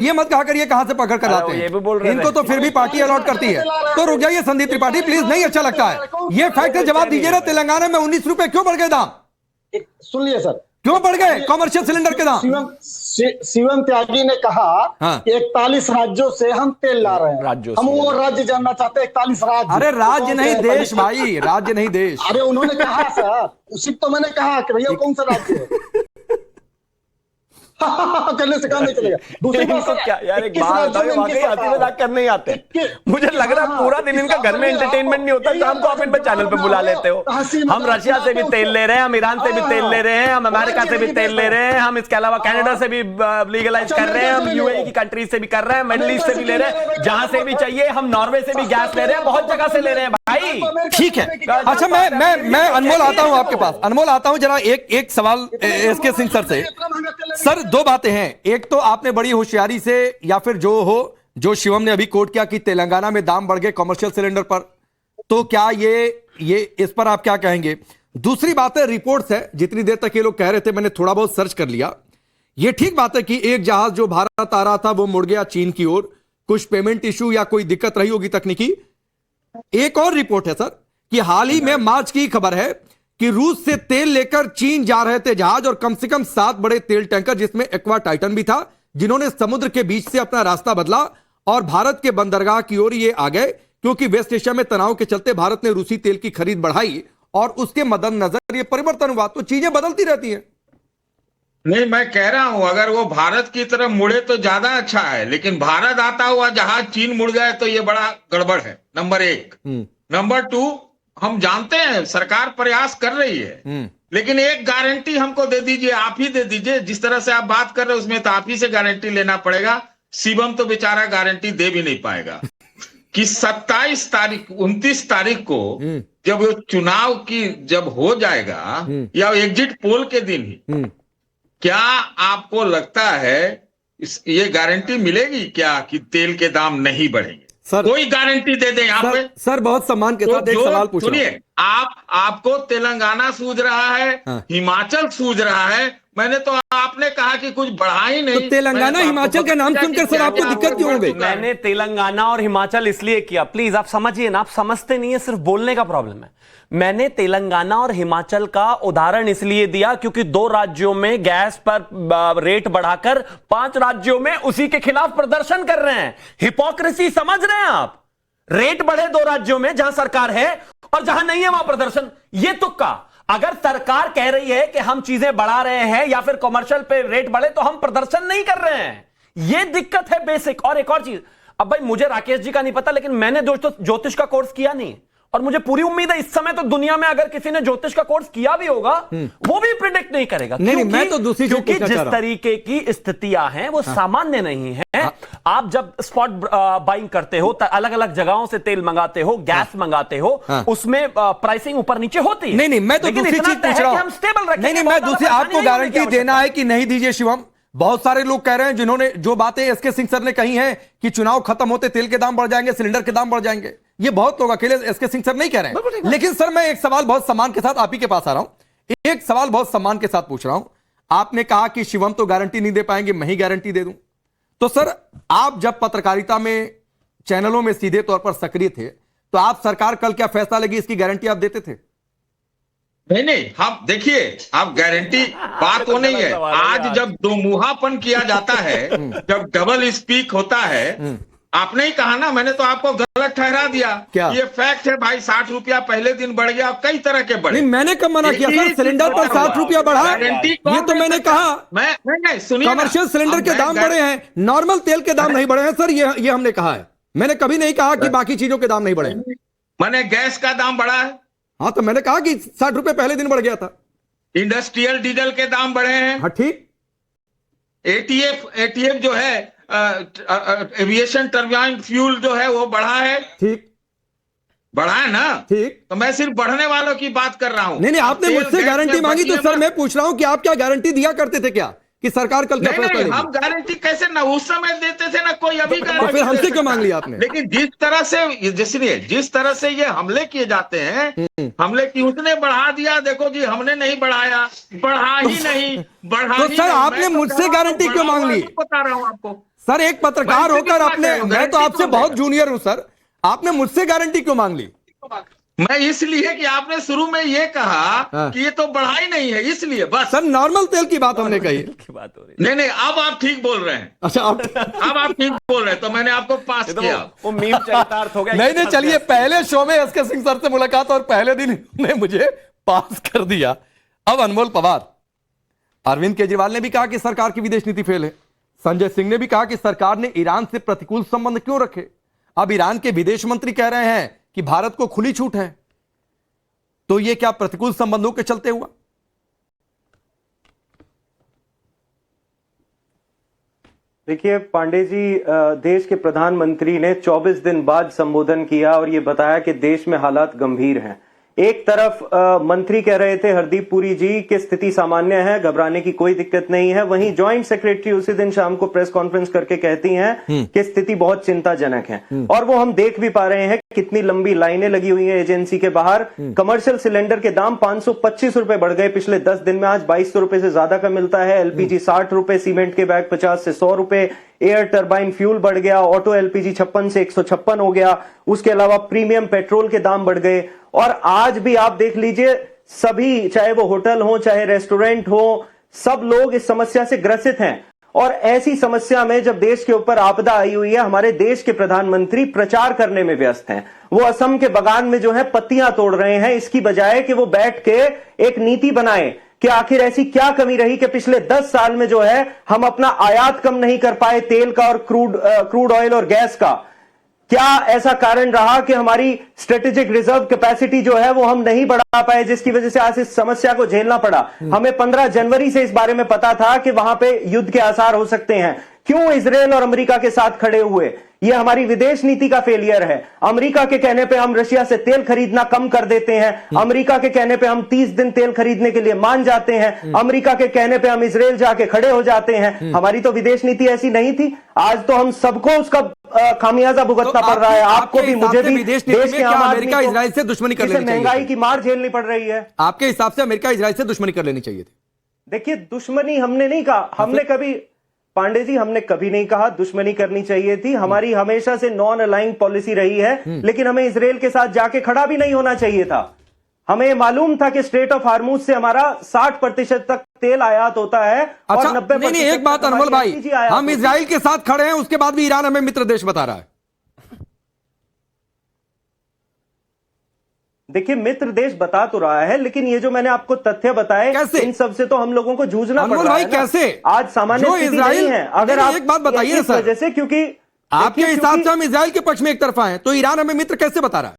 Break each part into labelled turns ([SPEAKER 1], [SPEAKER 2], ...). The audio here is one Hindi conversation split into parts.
[SPEAKER 1] ये मत कहा करिए कहां से पकड़ कर लाते
[SPEAKER 2] ये भी
[SPEAKER 1] हैं,
[SPEAKER 2] बोल रहे
[SPEAKER 1] इनको
[SPEAKER 2] थे।
[SPEAKER 1] तो फिर भी पार्टी अलॉट करती है। तो रुक जाइए संदीप त्रिपाठी प्लीज, नहीं अच्छा लगता है ये फैक्ट है, जवाब दीजिए ना। तेलंगाना में 19 रुपए क्यों बढ़ गए दाम?
[SPEAKER 3] सुन लिए सर,
[SPEAKER 1] क्यों बढ़ गए कॉमर्शियल सिलेंडर के दाम?
[SPEAKER 3] शिवम त्यागी ने कहा
[SPEAKER 1] हाँ।
[SPEAKER 3] 41 राज्यों से हम तेल ला रहे हैं, हम वो राज्य जानना चाहते हैं 41 राज्य।
[SPEAKER 1] अरे राज्य नहीं देश भाई, राज्य नहीं देश।
[SPEAKER 3] अरे उन्होंने कहा सर, उसी तो मैंने कहा कि भैया कौन सा राज्य है। करने से काम नहीं चलेगा। दूसरी बात
[SPEAKER 2] इनको क्या यार, एक बात बताओ, वाकई हंसी मजाक करने ही आते हैं। मुझे लग रहा है पूरा दिन इनका घर में एंटरटेनमेंट नहीं होता, शाम को आप इन पे चैनल पे बुला लेते हो। हम रशिया से भी तेल ले रहे हैं, हम ईरान से भी तेल ले रहे हैं, हम अमेरिका से भी तेल ले रहे हैं, हम इसके अलावा कनाडा से भी लीगलाइज कर रहे हैं, हम यूएई की कंट्री से भी कर रहे हैं, मिडिल ईस्ट से भी ले रहे हैं, जहां से भी चाहिए। हम नॉर्वे से भी गैस ले रहे हैं, बहुत जगह से ले रहे हैं भाई।
[SPEAKER 1] ठीक है, अच्छा मैं अनमोल आता हूं आपके पास। अनमोल आता हूं जरा, एक सवाल एसके सिंह सर से। सर दो बातें हैं, एक तो आपने बड़ी होशियारी से, या फिर जो शिवम ने अभी कोट किया कि तेलंगाना में दाम बढ़ गए कमर्शियल सिलेंडर पर, तो क्या ये इस पर आप क्या कहेंगे? दूसरी बात है रिपोर्ट्स है, जितनी देर तक ये लोग कह रहे थे मैंने थोड़ा बहुत सर्च कर लिया, ये ठीक बात है कि एक जहाज जो भारत आ रहा था वो मुड़ गया चीन की ओर, कुछ पेमेंट इशू या कोई दिक्कत रही होगी तकनीकी। एक और रिपोर्ट है सर कि हाल ही में मार्च की खबर है कि रूस से तेल लेकर चीन जा रहे थे जहाज, और कम से कम 7 बड़े तेल टैंकर जिसमें एक्वा टाइटन भी था, जिन्होंने समुद्र के बीच से अपना रास्ता बदला और भारत के बंदरगाह की ओर ये आ गए, क्योंकि वेस्ट एशिया में तनाव के चलते भारत ने रूसी तेल की खरीद बढ़ाई और उसके मद्देनजर ये परिवर्तन हुआ। तो चीजें बदलती रहती हैं।
[SPEAKER 4] नहीं, मैं कह रहा हूं अगर वो भारत की तरफ मुड़े तो ज्यादा अच्छा है, लेकिन भारत आता हुआ जहाज चीन मुड़ गए तो ये बड़ा गड़बड़ है, नंबर 1। नंबर 2, हम जानते हैं सरकार प्रयास कर रही है, लेकिन एक गारंटी हमको दे दीजिए, आप ही दे दीजिए। जिस तरह से आप बात कर रहे हो उसमें तो आप ही से गारंटी लेना पड़ेगा। शिवम तो बेचारा गारंटी दे भी नहीं पाएगा कि 29 तारीख को जब वो चुनाव की जब हो जाएगा या एग्जिट पोल के दिन ही, क्या आपको लगता है ये गारंटी मिलेगी क्या कि तेल के दाम नहीं बढ़ेंगे?
[SPEAKER 1] सर
[SPEAKER 4] कोई गारंटी दे दें यहाँ पे?
[SPEAKER 1] सर बहुत सम्मान के साथ एक सवाल पूछ रहा हूं।
[SPEAKER 4] सुनिए, आपको तेलंगाना सूझ रहा है,
[SPEAKER 1] हाँ।
[SPEAKER 4] हिमाचल सूझ रहा है, मैंने तो आपने कहा कि कुछ बढ़ा ही नहीं।
[SPEAKER 1] तो तेलंगाना हिमाचल का नाम सुनकर सर आपको दिक्कत क्यों हो गई?
[SPEAKER 2] मैंने तेलंगाना और हिमाचल इसलिए किया, प्लीज आप समझिए ना, आप समझते नहीं है, सिर्फ बोलने का प्रॉब्लम है। मैंने तेलंगाना और हिमाचल का उदाहरण इसलिए दिया क्योंकि 2 राज्यों में गैस पर रेट बढ़ाकर 5 राज्यों में उसी के खिलाफ प्रदर्शन कर रहे हैं। हिपोक्रेसी समझ रहे हैं आप? रेट बढ़े 2 राज्यों में जहां सरकार है और जहां नहीं है वहां प्रदर्शन। ये तुक्का। अगर सरकार कह रही है कि हम चीजें बढ़ा रहे हैं या फिर कमर्शियल पे रेट बढ़े तो हम प्रदर्शन नहीं कर रहे हैं, यह दिक्कत है बेसिक। और एक और चीज, अब भाई मुझे राकेश जी का नहीं पता, लेकिन मैंने दोस्तों ज्योतिष का कोर्स किया नहीं, और मुझे पूरी उम्मीद है इस समय तो दुनिया में अगर किसी ने ज्योतिष का कोर्स किया भी होगा वो भी प्रिडिक्ट नहीं करेगा।
[SPEAKER 1] नहीं, मैं तो दूसरी चीज
[SPEAKER 2] क्योंकि
[SPEAKER 1] पूछना
[SPEAKER 2] जिस
[SPEAKER 1] चाह रहा हूं।
[SPEAKER 2] तरीके की स्थितियां हैं वो सामान्य नहीं है। आप जब स्पॉट बाइंग करते हो, अलग अलग जगहों से तेल मंगाते हो, गैस मंगाते हो, उसमें प्राइसिंग ऊपर नीचे होती है।
[SPEAKER 1] नहीं, मैं तो दूसरी चीज पूछ रहा हूं। नहीं, मैं दूसरी, आपको गारंटी देना है कि नहीं दीजिए शिवम। बहुत सारे लोग कह रहे हैं, जिन्होंने जो बातें एसके सिंह सर ने कही हैं कि चुनाव खत्म होते तेल के दाम बढ़ जाएंगे, सिलेंडर के दाम बढ़ जाएंगे, ये बहुत लोग, अकेले एसके सिंह सर नहीं कह रहे हैं। लेकिन सर मैं एक सवाल बहुत सम्मान के साथ आप ही के पास आ रहा हूं, एक सवाल बहुत सम्मान के साथ पूछ रहा हूं। आपने कहा कि शिवम तो गारंटी नहीं दे पाएंगे, मैं ही गारंटी दे दूं। तो सर आप जब पत्रकारिता में चैनलों में सीधे तौर पर सक्रिय थे, तो आप सरकार कल क्या फैसला लेगी इसकी गारंटी आप देते थे?
[SPEAKER 4] नहीं, हम देखिए, आप गारंटी बात वो नहीं है। आज जब दोमुहापन किया जाता है, जब डबल स्पीक होता है, आपने ही कहा ना, मैंने तो आपको गलत ठहरा दिया।
[SPEAKER 1] क्या?
[SPEAKER 4] ये फैक्ट है भाई, 60 रुपया पहले दिन बढ़ गया, कई तरह के बढ़े।
[SPEAKER 1] नहीं, मैंने कब मना किया सर? सिलेंडर पर 60 रुपया बढ़ा, ये तो मैंने कहा।
[SPEAKER 4] मैं नहीं, सुनिए,
[SPEAKER 1] कमर्शियल सिलेंडर के दाम बढ़े हैं, नॉर्मल तेल के दाम नहीं बढ़े हैं सर, ये हमने कहा है। मैंने कभी नहीं कहा कि बाकी चीजों के दाम नहीं बढ़े हैं।
[SPEAKER 4] मैंने गैस का दाम बढ़ा है।
[SPEAKER 1] हाँ, तो मैंने कहा कि 60 रुपए पहले दिन बढ़ गया था।
[SPEAKER 4] इंडस्ट्रियल डीजल के दाम बढ़े हैं।
[SPEAKER 1] हाँ ठीक।
[SPEAKER 4] एटीएफ जो है, एविएशन टर्बाइन फ्यूल जो है वो बढ़ा है।
[SPEAKER 1] ठीक,
[SPEAKER 4] बढ़ा है ना?
[SPEAKER 1] ठीक।
[SPEAKER 4] तो मैं सिर्फ बढ़ने वालों की बात कर रहा हूं।
[SPEAKER 1] नहीं, आपने मुझसे गारंटी मांगी, तो सर मैं पूछ रहा हूं कि आप क्या गारंटी दिया करते थे क्या कि सरकार कल क्या फैसला लेगी?
[SPEAKER 4] हम गारंटी कैसे, ना उस समय देते थे ना कोई अभी गारंटी।
[SPEAKER 1] तो फिर हमसे क्यों मांग लिया आपने?
[SPEAKER 4] लेकिन जिस तरह से ये हमले किए जाते हैं, हमले की उसने बढ़ा दिया, देखो जी हमने नहीं बढ़ाया, बढ़ा ही नहीं, बढ़ा
[SPEAKER 1] तो
[SPEAKER 4] ही
[SPEAKER 1] सर
[SPEAKER 4] नहीं।
[SPEAKER 1] आपने मुझसे गारंटी क्यों मांग ली?
[SPEAKER 4] बता रहा हूं आपको,
[SPEAKER 1] सर एक पत्रकार होकर आपने, मैं तो आपसे बहुत जूनियर हूं सर, आपने मुझसे गारंटी क्यों मांग ली?
[SPEAKER 4] मैं इसलिए कि आपने शुरू में ये कहा कि ये तो बढ़ाई नहीं है, इसलिए बस।
[SPEAKER 1] सर नॉर्मल तेल की बात हमने कही।
[SPEAKER 2] की बात हो रही
[SPEAKER 4] नहीं नहीं, अब आप ठीक बोल रहे हैं।
[SPEAKER 1] अच्छा
[SPEAKER 4] अब आप ठीक बोल रहे हैं, तो मैंने आपको पास
[SPEAKER 2] है।
[SPEAKER 4] किया।
[SPEAKER 2] वो मीम चरितार्थ हो गया।
[SPEAKER 1] नहीं चलिए, पहले शो में एसके सिंह सर से मुलाकात और पहले दिन ने मुझे पास कर दिया। अब अनमोल पवार, अरविंद केजरीवाल ने भी कहा कि सरकार की विदेश नीति फेल है। संजय सिंह ने भी कहा कि सरकार ने ईरान से प्रतिकूल संबंध क्यों रखे। अब ईरान के विदेश मंत्री कह रहे हैं कि भारत को खुली छूट है, तो यह क्या प्रतिकूल संबंधों के चलते हुआ?
[SPEAKER 5] देखिए पांडे जी, देश के प्रधानमंत्री ने 24 दिन बाद संबोधन किया और ये बताया कि देश में हालात गंभीर हैं। एक तरफ मंत्री कह रहे थे हरदीप पुरी जी कि स्थिति सामान्य है, घबराने की कोई दिक्कत नहीं है। वहीं जॉइंट सेक्रेटरी उसी दिन शाम को प्रेस कॉन्फ्रेंस करके कहती हैं कि स्थिति बहुत चिंताजनक है। और वो हम देख भी पा रहे हैं कितनी लंबी लाइनें लगी हुई हैं एजेंसी के बाहर। कमर्शियल सिलेंडर के दाम 525 रुपए बढ़ गए पिछले 10 दिन में, आज 2200 रुपए से ज्यादा का मिलता है। एलपीजी 60 रुपए, सीमेंट के बैग 50 से 100 रुपए, एयर टर्बाइन फ्यूल बढ़ गया, ऑटो एलपीजी 56 से 156 हो गया। उसके अलावा प्रीमियम पेट्रोल के दाम बढ़ गए। और आज भी आप देख लीजिए, सभी चाहे वो होटल हो चाहे रेस्टोरेंट हो, सब लोग इस समस्या से ग्रसित हैं। और ऐसी समस्या में जब देश के ऊपर आपदा आई हुई है, हमारे देश के प्रधानमंत्री प्रचार करने में व्यस्त हैं। वो असम के बगान में जो है पत्तियां तोड़ रहे हैं, इसकी बजाय कि वो बैठ के एक नीति बनाए कि आखिर ऐसी क्या कमी रही कि पिछले 10 साल में जो है हम अपना आयात कम नहीं कर पाए तेल का और क्रूड ऑयल और गैस का। क्या ऐसा कारण रहा कि हमारी स्ट्रेटेजिक रिजर्व कैपेसिटी जो है वो हम नहीं बढ़ा पाए, जिसकी वजह से आज इस समस्या को झेलना पड़ा। हमें 15 जनवरी से इस बारे में पता था कि वहां पे युद्ध के आसार हो सकते हैं। क्यों इजराइल और अमेरिका के साथ खड़े हुए? यह हमारी विदेश नीति का फेलियर है। अमेरिका के कहने पे हम रशिया से तेल खरीदना कम कर देते हैं। अमेरिका के कहने पे हम 30 दिन तेल खरीदने के लिए मान जाते हैं। अमेरिका के कहने पे हम इजराइल जाके खड़े हो जाते हैं। हमारी तो विदेश नीति ऐसी नहीं थी। आज तो हम सबको उसका खामियाजा भुगतना पड़ रहा है, आपको भी मुझे भी।
[SPEAKER 1] विदेश नीति में क्या अमेरिका इजराइल से दुश्मनी कर लेनी चाहिए?
[SPEAKER 5] महंगाई की मार झेलनी पड़ रही है।
[SPEAKER 1] आपके हिसाब से अमेरिका इजराइल से दुश्मनी कर लेनी चाहिए थी?
[SPEAKER 5] देखिए, दुश्मनी हमने नहीं कहा, हमने कभी, पांडे जी, हमने कभी नहीं कहा दुश्मनी करनी चाहिए थी। हमारी हमेशा से नॉन अलाइंग पॉलिसी रही है, लेकिन हमें इजराइल के साथ जाके खड़ा भी नहीं होना चाहिए था। हमें मालूम था कि स्ट्रेट ऑफ हार्मूज से हमारा 60% तक तेल आयात होता है।
[SPEAKER 1] अच्छा,
[SPEAKER 5] और 90%
[SPEAKER 1] नहीं, एक बात अनमोल भाई, हम इजराइल के साथ खड़े हैं, उसके बाद भी ईरान हमें मित्र देश बता रहा है।
[SPEAKER 5] देखिए, मित्र देश बता तो रहा है, लेकिन ये जो मैंने आपको तथ्य बताए,
[SPEAKER 1] कैसे?
[SPEAKER 5] इन सब से तो हम लोगों को जूझना पड़ रहा
[SPEAKER 1] भाई,
[SPEAKER 5] है।
[SPEAKER 1] कैसे?
[SPEAKER 5] आज सामान्य स्थिति नहीं है। अगर आप
[SPEAKER 1] एक बात बताइए सर,
[SPEAKER 5] जैसे, क्योंकि
[SPEAKER 1] आपके हिसाब से हम इजराइल के पक्ष में एक तरफा हैं, तो ईरान हमें मित्र कैसे बता रहा है?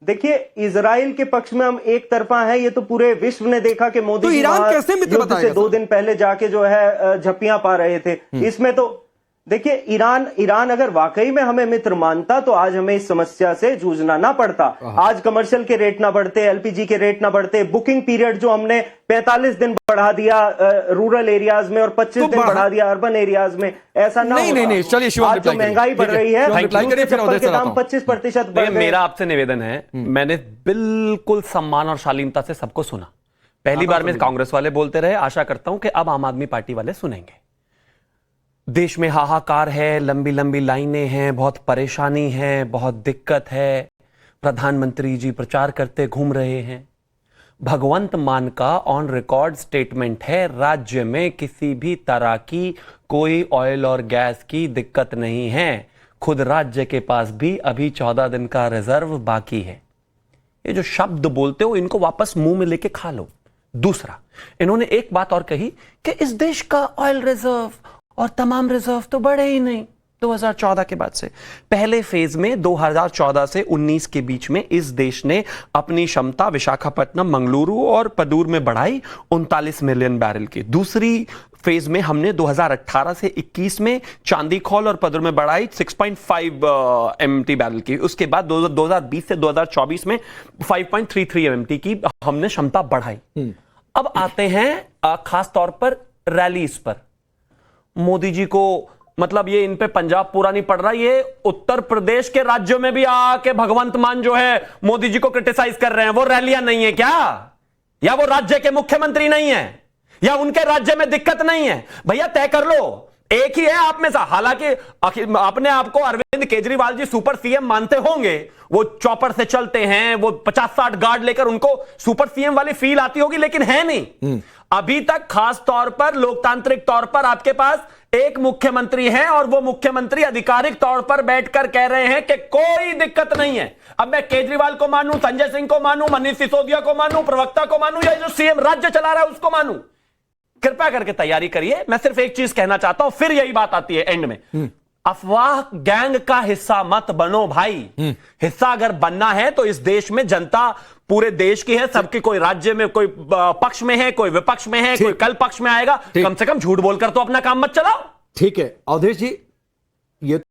[SPEAKER 5] देखिए, इजराइल के पक्ष में हम एक तरफा हैं, ये तो पूरे विश्व ने देखा कि मोदी
[SPEAKER 1] तो ईरान कैसे मित्र बताएगा?
[SPEAKER 5] से 2 दिन पहले जाके जो है झप्पियां पा रहे थे। इसमें तो देखिए, ईरान अगर वाकई में हमें मित्र मानता तो आज हमें इस समस्या से जूझना ना पड़ता। आज कमर्शियल के रेट ना बढ़ते, एलपीजी के रेट ना बढ़ते, बुकिंग पीरियड जो हमने 45 दिन बढ़ा दिया रूरल एरियाज में और 25 दिन बढ़ा दिया अर्बन एरियाज में, ऐसा ना होता।
[SPEAKER 1] नहीं, चलिए शिवम,
[SPEAKER 5] आज जो महंगाई बढ़ रही है, चप्पल के दाम 25% बढ़ गए।
[SPEAKER 2] मेरा आपसे निवेदन है, मैंने बिल्कुल सम्मान और शालीनता से सबको सुना। पहली बार में कांग्रेस वाले बोलते रहे, आशा करता हूं कि अब आम आदमी पार्टी वाले सुनेंगे। देश में हाहाकार है, लंबी लंबी लाइनें हैं, बहुत परेशानी है, बहुत दिक्कत है। प्रधानमंत्री जी प्रचार करते घूम रहे हैं। भगवंत मान का ऑन रिकॉर्ड स्टेटमेंट है, राज्य में किसी भी तरह की कोई ऑयल और गैस की दिक्कत नहीं है। खुद राज्य के पास भी अभी 14 दिन का रिजर्व बाकी है। ये जो शब्द बोलते हो, इनको वापस मुंह में लेके खा लो। दूसरा, इन्होंने एक बात और कही कि इस देश का ऑयल रिजर्व और तमाम रिजर्व तो बढ़े ही नहीं 2014 के बाद से। पहले फेज में 2014 से 19 के बीच में इस देश ने अपनी क्षमता विशाखापट्टनम, मंगलुरु और पदूर में बढ़ाई 39 मिलियन बैरल की। दूसरी फेज में हमने 2018 से 21 में चांदीखौल और पदूर में बढ़ाई 6.5 MMT बैरल की। उसके बाद 2020 से 2024 में 5.33 MMT की हमने क्षमता बढ़ाई। अब आते हैं खास तौर पर रैलीज पर। मोदी जी को, मतलब ये इन पे पंजाब पूरा नहीं पड़ रहा, ये उत्तर प्रदेश के राज्यों में भी आके भगवंत मान जो है मोदी जी को क्रिटिसाइज कर रहे हैं। वो रैलियां नहीं है क्या? या वो राज्य के मुख्यमंत्री नहीं है? या उनके राज्य में दिक्कत नहीं है? भैया तय कर लो, एक ही है आप में से। हालांकि अपने आपको अरविंद केजरीवाल जी सुपर सीएम मानते होंगे, वो चॉपर से चलते हैं, वो 50-60 गार्ड लेकर उनको सुपर सीएम वाली फील आती होगी, लेकिन है नहीं। अभी तक खास तौर पर लोकतांत्रिक तौर पर आपके पास एक मुख्यमंत्री है और वो मुख्यमंत्री आधिकारिक तौर पर बैठकर कह रहे हैं कि कोई दिक्कत नहीं है। अब मैं केजरीवाल को मानूं, संजय सिंह को मानूं, मनीष सिसोदिया को मानूं, प्रवक्ता को मानूं, या जो सीएम राज्य चला रहा है उसको मानूं, कृपया करके तैयारी करिए। मैं सिर्फ एक चीज कहना चाहता हूं, फिर यही बात आती है एंड में, अफवाह गैंग का हिस्सा मत बनो भाई। हिस्सा अगर बनना है तो इस देश में जनता पूरे देश की है, सबकी, कोई राज्य में कोई पक्ष में है, कोई विपक्ष में है, कोई कल पक्ष में आएगा। कम से कम झूठ बोलकर तो अपना काम मत चलाओ।
[SPEAKER 1] ठीक है अवधेश जी, ये